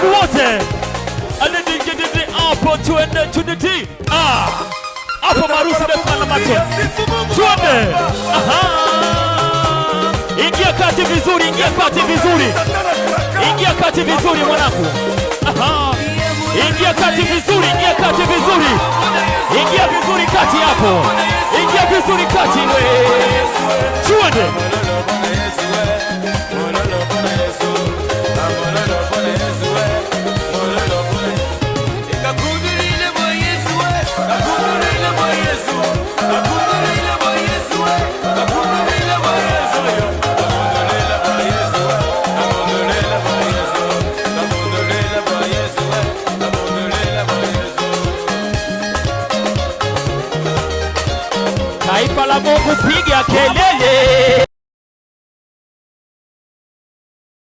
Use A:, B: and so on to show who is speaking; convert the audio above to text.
A: wanangu wote. Hapo tuende tuniti. Hapo marusi na macho. Tuende. Ingia kati vizuri, ingia kati vizuri. Ingia kati vizuri mwanangu. Ingia kati vizuri, ingia kati vizuri. Ingia vizuri kati hapo. Ingia vizuri kati we. Tuende. Taifa la Mungu piga kelele.